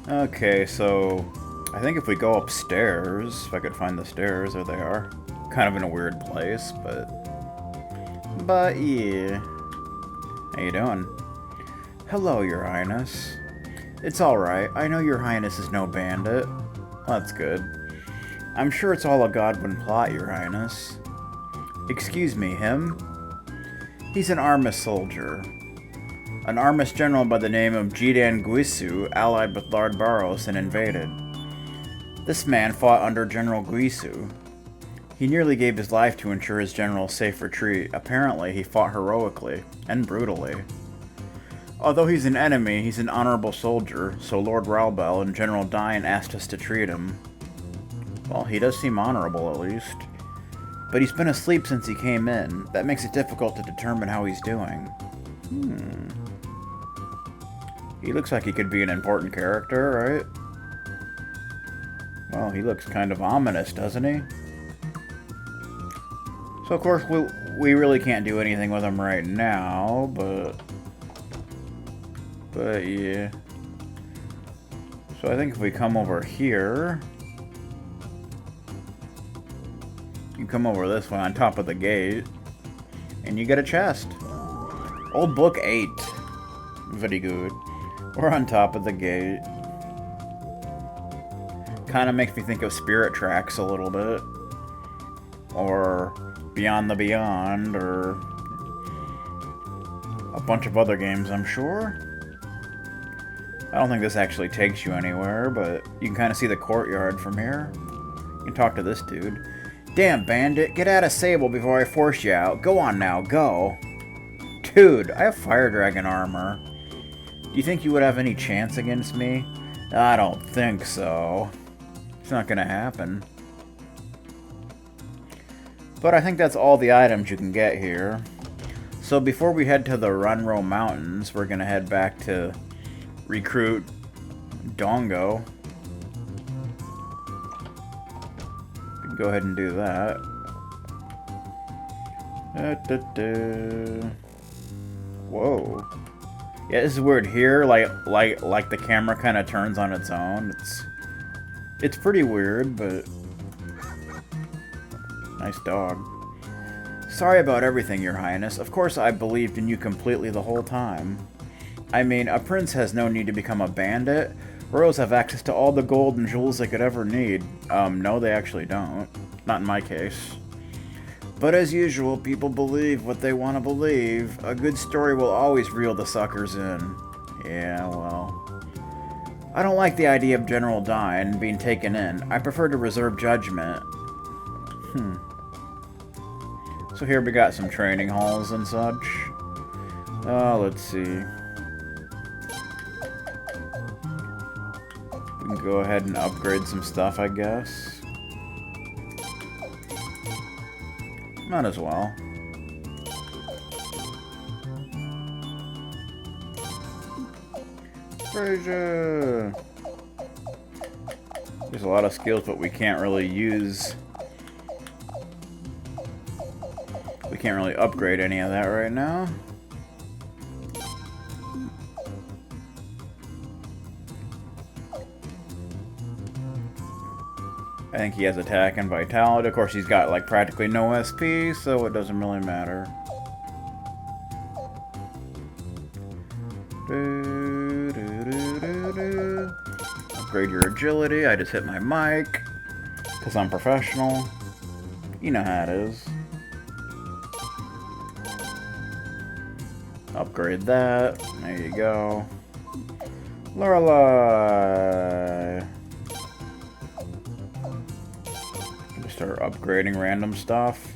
Okay, so I think if we go upstairs, if I could find the stairs, there they are. Kind of in a weird place, but yeah. How you doing? Hello, Your Highness. It's alright. I know Your Highness is no bandit. That's good. I'm sure it's all a Godwin plot, Your Highness. Excuse me, him? He's an Armis soldier. An Armis general by the name of Jidan Guisu allied with Lord Barros and invaded. This man fought under General Guisu. He nearly gave his life to ensure his general's safe retreat. Apparently, he fought heroically and brutally. Although he's an enemy, he's an honorable soldier, so Lord Ralbel and General Dine asked us to treat him. Well, he does seem honorable, at least. But he's been asleep since he came in. That makes it difficult to determine how he's doing. He looks like he could be an important character, right? Well, he looks kind of ominous, doesn't he? So, of course, we really can't do anything with him right now, but yeah. So I think if we come over here... You come over this way on top of the gate, and you get a chest. Old Book 8. Very good. We're on top of the gate. Kind of makes me think of Spirit Tracks a little bit. Or Beyond the Beyond, or a bunch of other games, I'm sure. I don't think this actually takes you anywhere, but you can kind of see the courtyard from here. You can talk to this dude. Damn, bandit, get out of Sable before I force you out. Go on now, go. Dude, I have Fire Dragon armor. Do you think you would have any chance against me? I don't think so. It's not gonna happen. But I think that's all the items you can get here. So before we head to the Ranro Mountains, we're gonna head back to recruit Dongo. We can go ahead and do that. Whoa. Yeah, this is weird here. Like the camera kind of turns on its own. It's pretty weird, but nice dog. Sorry about everything, Your Highness. Of course, I believed in you completely the whole time. I mean, a prince has no need to become a bandit. Royals have access to all the gold and jewels they could ever need. No, they actually don't. Not in my case. But as usual, people believe what they want to believe. A good story will always reel the suckers in. Yeah, well... I don't like the idea of General Dine being taken in. I prefer to reserve judgment. So here we got some training halls and such. Let's see. We can go ahead and upgrade some stuff, I guess. Might as well. Fraser! There's a lot of skills, but we can't really use... We can't really upgrade any of that right now. I think he has attack and vitality. Of course, he's got like practically no SP, so it doesn't really matter. Upgrade your agility. I just hit my mic because I'm professional. You know how it is. Upgrade that. There you go. Lorelei. Start upgrading random stuff.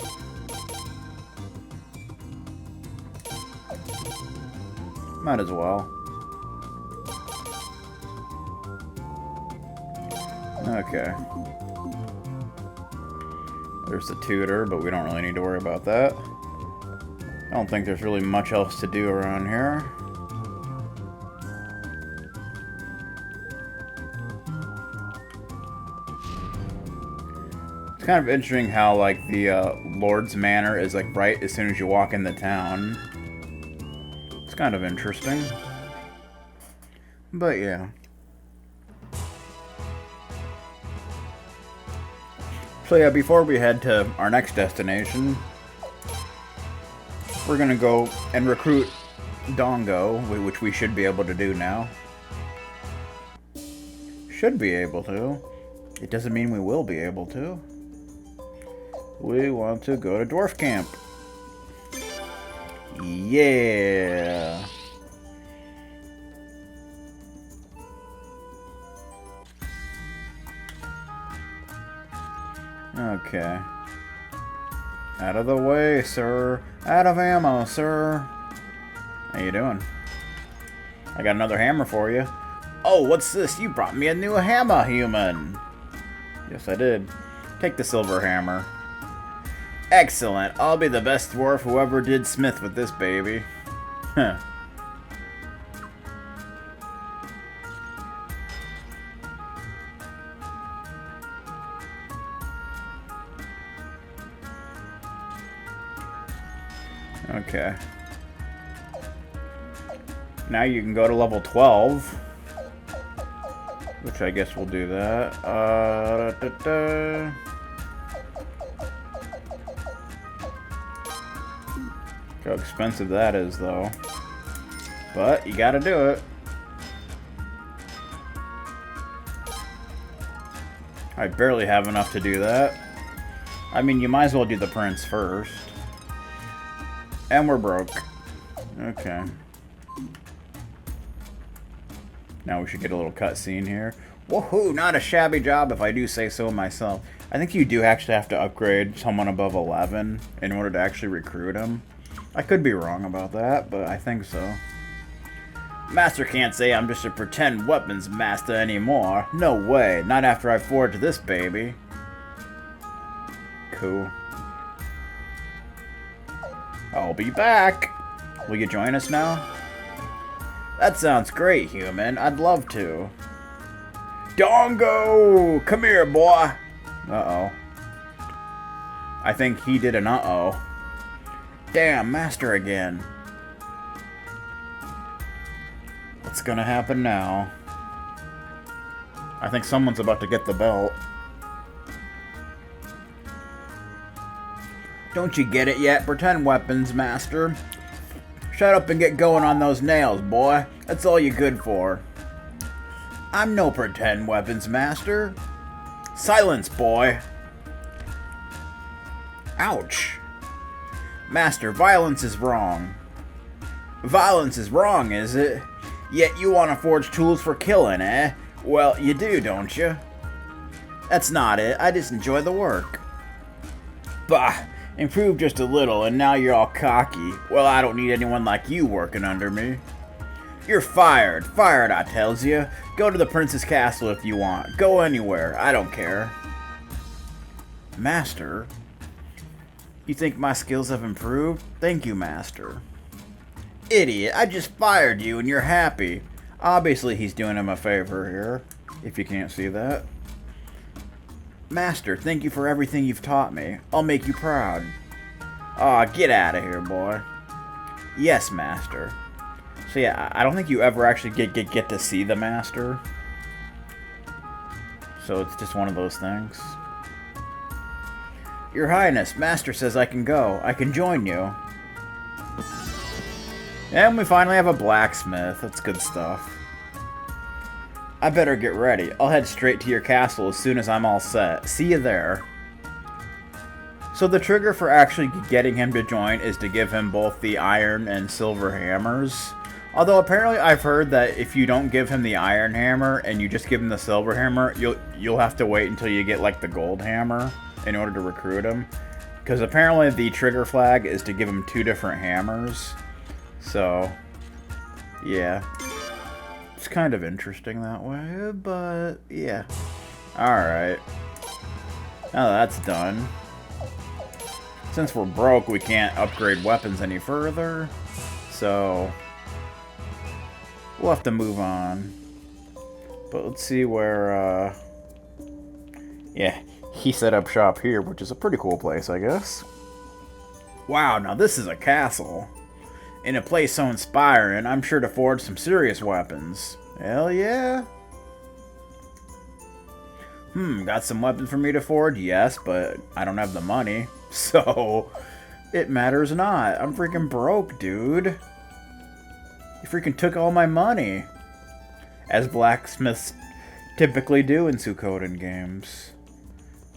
Might as well. Okay. There's the tutor, but we don't really need to worry about that. I don't think there's really much else to do around here. Kind of interesting how like the Lord's Manor is like right as soon as you walk in the town. It's kind of interesting. But yeah. So yeah, before we head to our next destination, we're gonna go and recruit Dongo, which we should be able to do now. Should be able to. It doesn't mean we will be able to. We want to go to Dwarf Camp. Yeah. Okay. Out of the way, sir. Out of ammo, sir. How you doing? I got another hammer for you. Oh, what's this? You brought me a new hammer, human. Yes, I did. Take the silver hammer. Excellent. I'll be the best dwarf who ever did smith with this baby. Huh. Okay. Now you can go to level 12. Which I guess we'll do that. How expensive that is, though. But you gotta do it. I barely have enough to do that. I mean, you might as well do the prince first. And we're broke. Okay. Now we should get a little cutscene here. Woohoo! Not a shabby job if I do say so myself. I think you do actually have to upgrade someone above 11 in order to actually recruit him. I could be wrong about that, but I think so. Master can't say I'm just a pretend weapons master anymore. No way. Not after I forged this baby. Cool. I'll be back. Will you join us now? That sounds great, human. I'd love to. Dongo! Come here, boy! Uh-oh. I think he did an uh-oh. Damn, Master again. What's gonna happen now? I think someone's about to get the belt. Don't you get it yet? Pretend weapons, Master. Shut up and get going on those nails, boy. That's all you're good for. I'm no pretend weapons, Master. Silence, boy. Ouch. Master, violence is wrong. Violence is wrong, is it? Yet you want to forge tools for killing, eh? Well, you do, don't you? That's not it. I just enjoy the work. Bah. Improved just a little, and now you're all cocky. Well, I don't need anyone like you working under me. You're fired. Fired, I tells you. Go to the prince's castle if you want. Go anywhere. I don't care. Master? You think my skills have improved? Thank you, Master. Idiot, I just fired you and you're happy. Obviously, he's doing him a favor here, if you can't see that. Master, thank you for everything you've taught me. I'll make you proud. Aw, get out of here, boy. Yes, Master. So yeah, I don't think you ever actually get to see the Master. So it's just one of those things. Your Highness, Master says I can go. I can join you. And we finally have a blacksmith. That's good stuff. I better get ready. I'll head straight to your castle as soon as I'm all set. See you there. So the trigger for actually getting him to join is to give him both the iron and silver hammers. Although apparently I've heard that if you don't give him the iron hammer and you just give him the silver hammer, you'll have to wait until you get like the gold hammer in order to recruit him. Because apparently the trigger flag is to give him 2 different hammers. So, yeah. It's kind of interesting that way, but yeah. Alright. Now that's done. Since we're broke, we can't upgrade weapons any further. So, we'll have to move on. But let's see where, yeah, he set up shop here, which is a pretty cool place, I guess. Wow, now this is a castle. In a place so inspiring, I'm sure to forge some serious weapons. Hell yeah. Got some weapons for me to forge? Yes, but I don't have the money. So, it matters not. I'm freaking broke, dude. You freaking took all my money. As blacksmiths typically do in Suikoden games.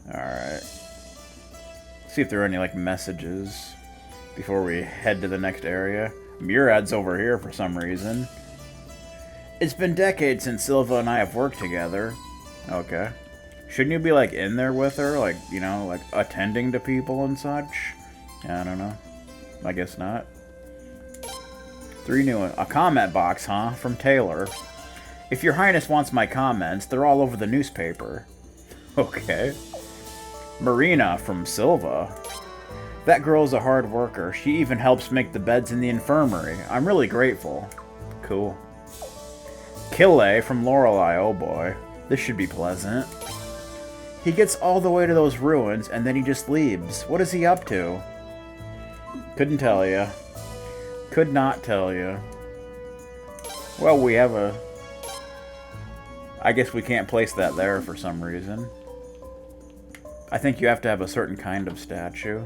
Alright. See if there are any, like, messages before we head to the next area. Murad's over here for some reason. It's been decades since Silva and I have worked together. Okay. Shouldn't you be, like, in there with her? Like, you know, like, attending to people and such? I don't know. I guess not. 3 new ones. A comment box, huh? From Taylor. If your highness wants my comments, they're all over the newspaper. Okay. Marina from Silva. That girl's a hard worker. She even helps make the beds in the infirmary. I'm really grateful. Cool. Kille from Lorelei. Oh boy. This should be pleasant. He gets all the way to those ruins and then he just leaves. What is he up to? Couldn't tell you. Could not tell you. Well, we have a... I guess we can't place that there for some reason. I think you have to have a certain kind of statue.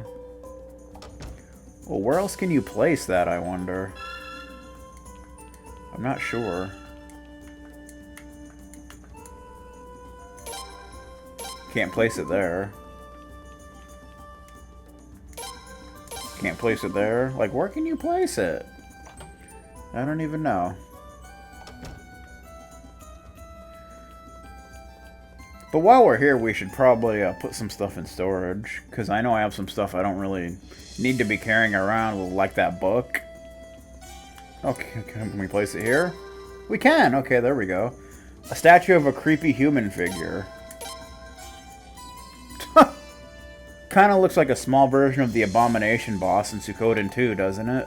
Well, where else can you place that, I wonder? I'm not sure. Can't place it there. Can't place it there. Like, where can you place it? I don't even know. But while we're here, we should probably put some stuff in storage. Because I know I have some stuff I don't really need to be carrying around, like that book. Okay, can we place it here? We can! Okay, there we go. A statue of a creepy human figure. Kind of looks like a small version of the Abomination boss in Suikoden 2, doesn't it?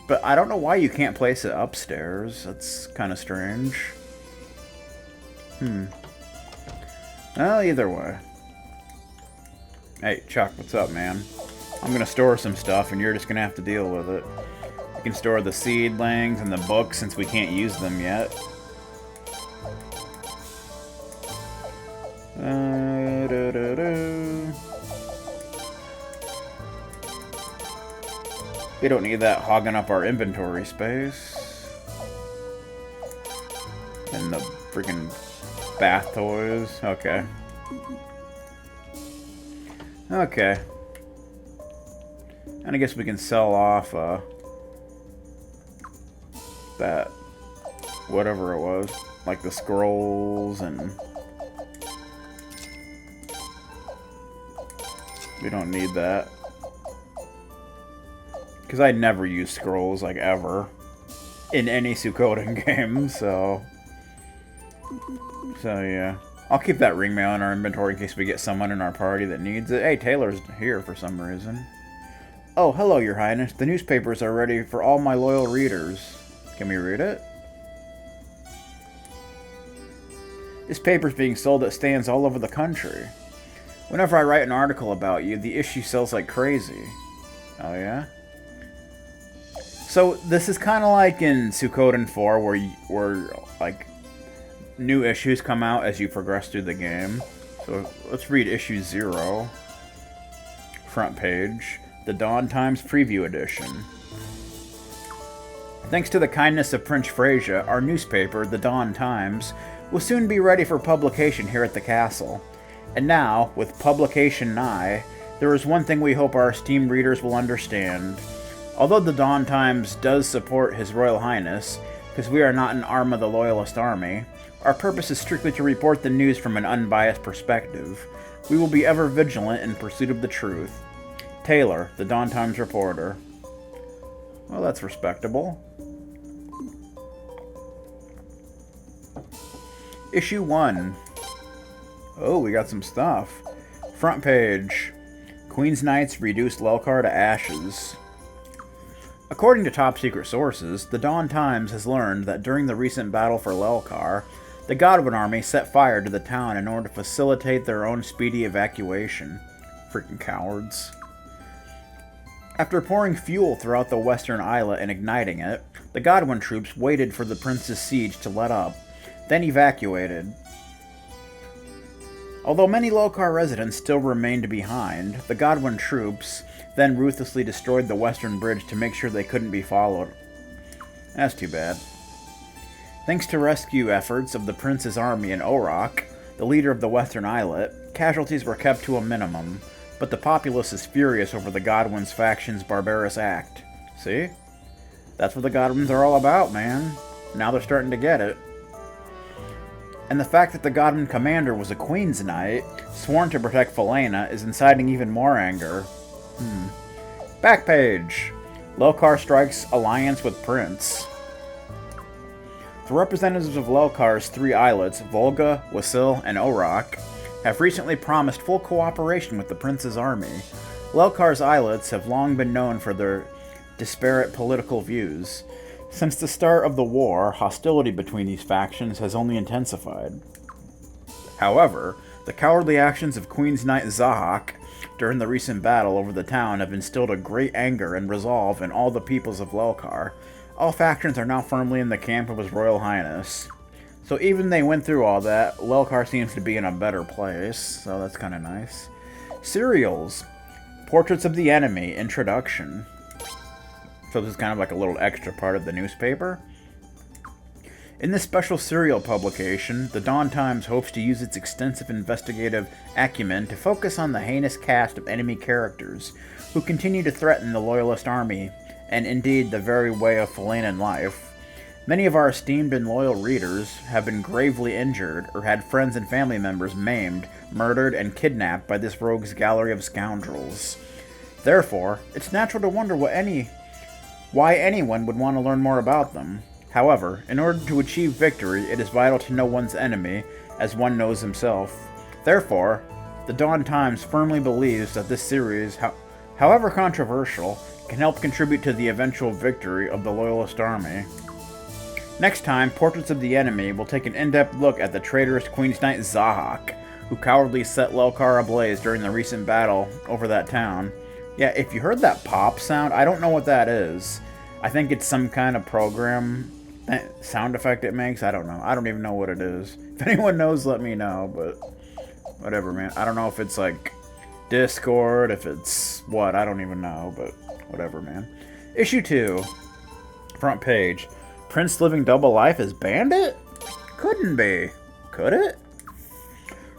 But I don't know why you can't place it upstairs. That's kind of strange. Well, either way. Hey, Chuck, what's up, man? I'm gonna store some stuff, and you're just gonna have to deal with it. You can store the seedlings and the books, since we can't use them yet. We don't need that hogging up our inventory space. And the freaking bath toys. Okay. Okay. And I guess we can sell off that whatever it was. Like the scrolls and... We don't need that. Because I never use scrolls, like, ever. In any Suikoden game, so... So, yeah. I'll keep that ring mail in our inventory in case we get someone in our party that needs it. Hey, Taylor's here for some reason. Oh, hello, Your Highness. The newspapers are ready for all my loyal readers. Can we read it? This paper's being sold at stands all over the country. Whenever I write an article about you, the issue sells like crazy. Oh, yeah? So, this is kind of like in Suikoden 4, where like, new issues come out as you progress through the game. So, let's read issue 0. Front page. The Dawn Times Preview Edition. Thanks to the kindness of Prince Freyja, our newspaper, the Dawn Times, will soon be ready for publication here at the castle. And now, with publication nigh, there is one thing we hope our esteemed readers will understand. Although the Dawn Times does support His Royal Highness, because we are not an arm of the Loyalist Army, our purpose is strictly to report the news from an unbiased perspective. We will be ever vigilant in pursuit of the truth. Taylor, the Dawn Times reporter. Well, that's respectable. Issue 1. Oh, we got some stuff. Front page. Queen's Knights reduced Lelkar to ashes. According to top-secret sources, the Dawn Times has learned that during the recent battle for Lelkar, the Godwin army set fire to the town in order to facilitate their own speedy evacuation. Freaking cowards. After pouring fuel throughout the western islet and igniting it, the Godwin troops waited for the prince's siege to let up, then evacuated. Although many Lokar residents still remained behind, the Godwin troops then ruthlessly destroyed the western bridge to make sure they couldn't be followed. That's too bad. Thanks to rescue efforts of the Prince's army in Orok, the leader of the western islet, casualties were kept to a minimum, but the populace is furious over the Godwin's faction's barbarous act. See? That's what the Godwins are all about, man. Now they're starting to get it. And the fact that the Godwin commander was a Queen's Knight, sworn to protect Felena, is inciting even more anger. Back page. Lokar strikes alliance with Prince. The representatives of Lokar's 3 islets, Volga, Wasil, and Orok, have recently promised full cooperation with the Prince's army. Lokar's islets have long been known for their disparate political views. Since the start of the war, hostility between these factions has only intensified. However, the cowardly actions of Queen's Knight Zahak during the recent battle over the town have instilled a great anger and resolve in all the peoples of Lokar. All factions are now firmly in the camp of His Royal Highness. So even they went through all that, Lokar seems to be in a better place, so that's kind of nice. Serials. Portraits of the Enemy, Introduction. So this is kind of like a little extra part of the newspaper. In this special serial publication, the Dawn Times hopes to use its extensive investigative acumen to focus on the heinous cast of enemy characters who continue to threaten the Loyalist army, and indeed the very way of Felenan life. Many of our esteemed and loyal readers have been gravely injured or had friends and family members maimed, murdered, and kidnapped by this rogue's gallery of scoundrels. Therefore, it's natural to wonder why anyone would want to learn more about them. However, in order to achieve victory, it is vital to know one's enemy, as one knows himself. Therefore, the Dawn Times firmly believes that this series, however controversial, can help contribute to the eventual victory of the Loyalist army. Next time, Portraits of the Enemy will take an in-depth look at the traitorous Queen's Knight Zahak, who cowardly set Lokar ablaze during the recent battle over that town. Yeah, if you heard that pop sound, I don't know what that is. I think it's some kind of program sound effect it makes. I don't know. I don't even know what it is. If anyone knows, let me know, but whatever, man. I don't know if it's like Discord, if it's what, I don't even know, but whatever, man. Issue 2. Front page. Prince living double life as Bandit? Couldn't be. Could it?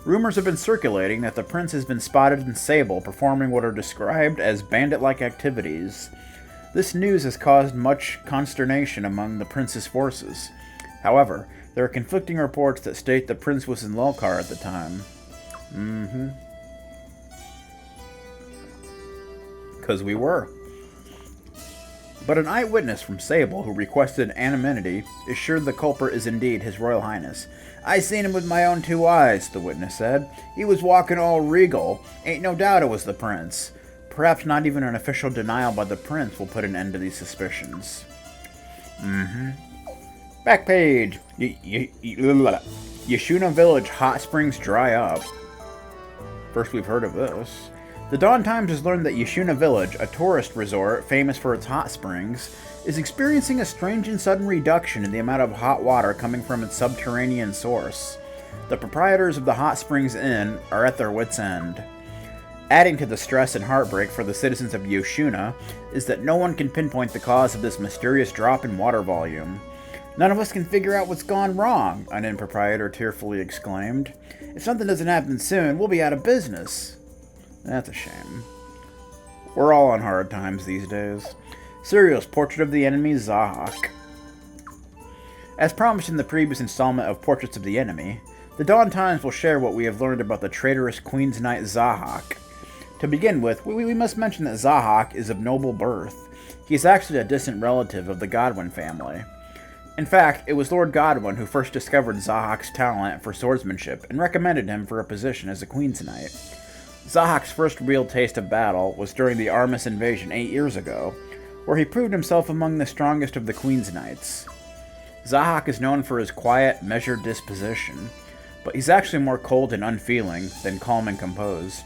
Rumors have been circulating that the prince has been spotted in Sable performing what are described as bandit-like activities. This news has caused much consternation among the prince's forces. However, there are conflicting reports that state the prince was in Lokar at the time. Because we were. But an eyewitness from Sable, who requested anonymity, assured the culprit is indeed His Royal Highness. "I seen him with my own 2 eyes, the witness said. He was walking all regal. Ain't no doubt it was the prince. Perhaps not even an official denial by the prince will put an end to these suspicions." Back page. Yashuna Village hot springs dry up. First we've heard of this. The Dawn Times has learned that Yashuna Village, a tourist resort famous for its hot springs, is experiencing a strange and sudden reduction in the amount of hot water coming from its subterranean source. The proprietors of the Hot Springs Inn are at their wits' end. Adding to the stress and heartbreak for the citizens of Yoshuna is that no one can pinpoint the cause of this mysterious drop in water volume. "None of us can figure out what's gone wrong," an inn proprietor tearfully exclaimed. "If something doesn't happen soon, we'll be out of business." That's a shame. We're all on hard times these days. Serial's Portrait of the Enemy, Zahak. As promised in the previous installment of Portraits of the Enemy, the Dawn Times will share what we have learned about the traitorous Queen's Knight Zahak. To begin with, we must mention that Zahak is of noble birth. He is actually a distant relative of the Godwin family. In fact, it was Lord Godwin who first discovered Zahak's talent for swordsmanship and recommended him for a position as a Queen's Knight. Zahak's first real taste of battle was during the Armis invasion 8 years ago, where he proved himself among the strongest of the Queen's Knights. Zahak is known for his quiet, measured disposition, but he's actually more cold and unfeeling than calm and composed.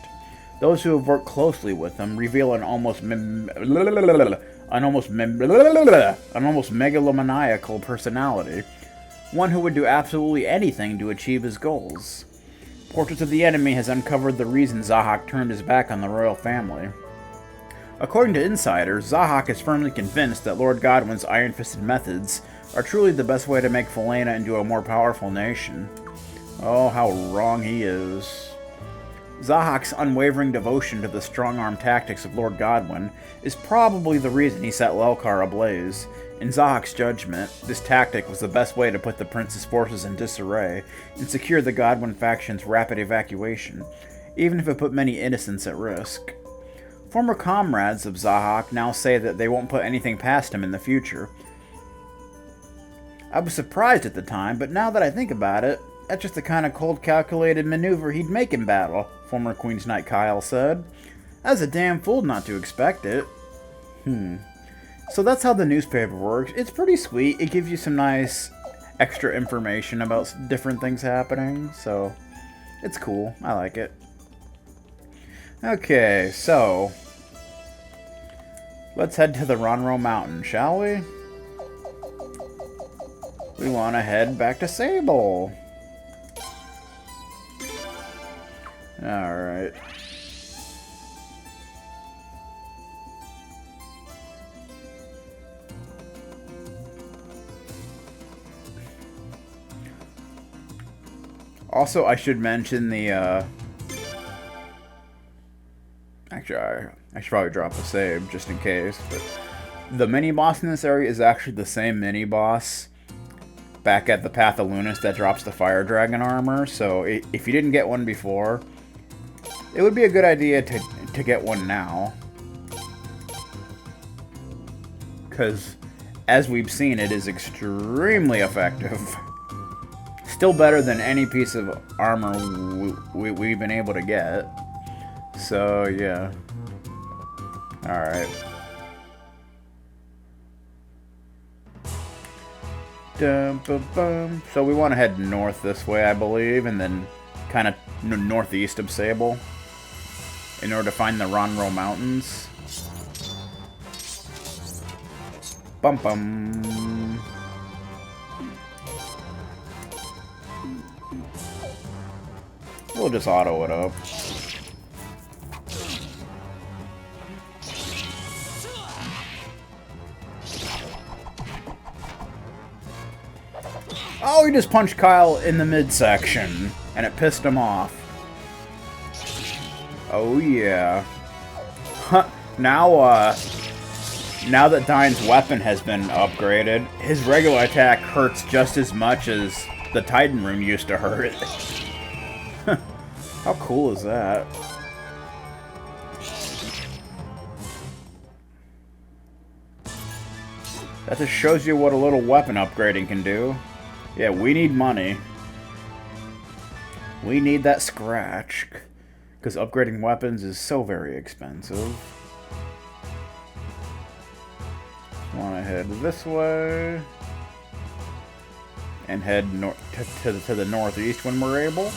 Those who have worked closely with him reveal an almost megalomaniacal personality, one who would do absolutely anything to achieve his goals. Portraits of the Enemy has uncovered the reason Zahak turned his back on the royal family. According to insiders, Zahak is firmly convinced that Lord Godwin's iron-fisted methods are truly the best way to make Falena into a more powerful nation. Oh, how wrong he is. Zahak's unwavering devotion to the strong-arm tactics of Lord Godwin is probably the reason he set Lelkar ablaze. In Zahak's judgment, this tactic was the best way to put the prince's forces in disarray and secure the Godwin faction's rapid evacuation, even if it put many innocents at risk. Former comrades of Zahak now say that they won't put anything past him in the future. I was surprised at the time, but now that I think about it, that's just the kind of cold, calculated maneuver he'd make in battle, former Queen's Knight Kyle said. I was a damn fool not to expect it. So that's how the newspaper works. It's pretty sweet. It gives you some nice extra information about different things happening, so it's cool. I like it. Okay, so let's head to the Ranro Mountain, shall we? We want to head back to Sable. Alright. Also, I should mention the, actually, I should probably drop the save, just in case, but the mini-boss in this area is actually the same mini-boss back at the Path of Lunas that drops the Fire Dragon armor, so if you didn't get one before, it would be a good idea to get one now. Because, as we've seen, it is extremely effective. Still better than any piece of armor we've been able to get. So, yeah. Alright. So we want to head north this way, I believe, and then kind of northeast of Sable in order to find the Ranro Mountains. Bum bum. We'll just auto it up. Oh, he just punched Kyle in the midsection, and it pissed him off. Oh yeah. Huh. Now that Dine's weapon has been upgraded, his regular attack hurts just as much as the Titan Rune used to hurt it. How cool is that? That just shows you what a little weapon upgrading can do. Yeah, we need money. We need that scratch. Because upgrading weapons is so very expensive. Want to head this way. And head to the northeast when we're able.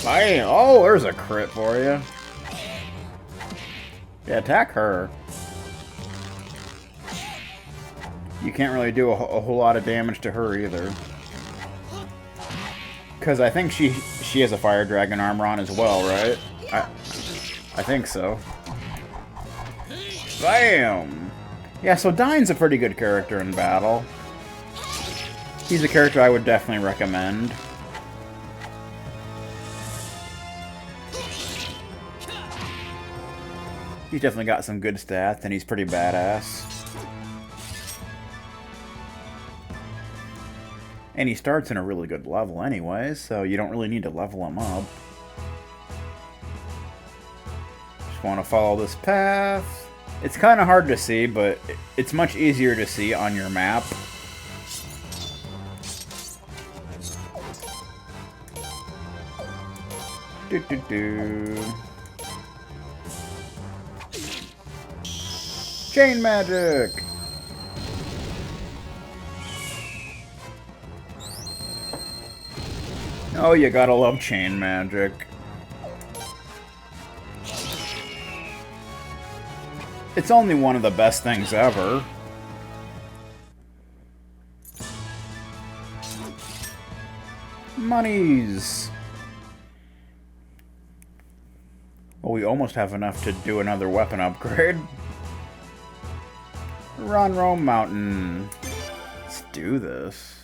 Bam! Oh, there's a crit for you. Yeah, attack her. You can't really do a whole lot of damage to her either. Because I think she has a Fire Dragon armor on as well, right? I think so. Bam! Yeah, so Dine's a pretty good character in battle. He's a character I would definitely recommend. He's definitely got some good stats, and he's pretty badass. And he starts in a really good level anyway, so you don't really need to level him up. Just want to follow this path. It's kind of hard to see, but it's much easier to see on your map. Chain magic! Oh, you gotta love chain magic. It's only one of the best things ever. Monies! Well, we almost have enough to do another weapon upgrade. Ranro Mountain. Let's do this.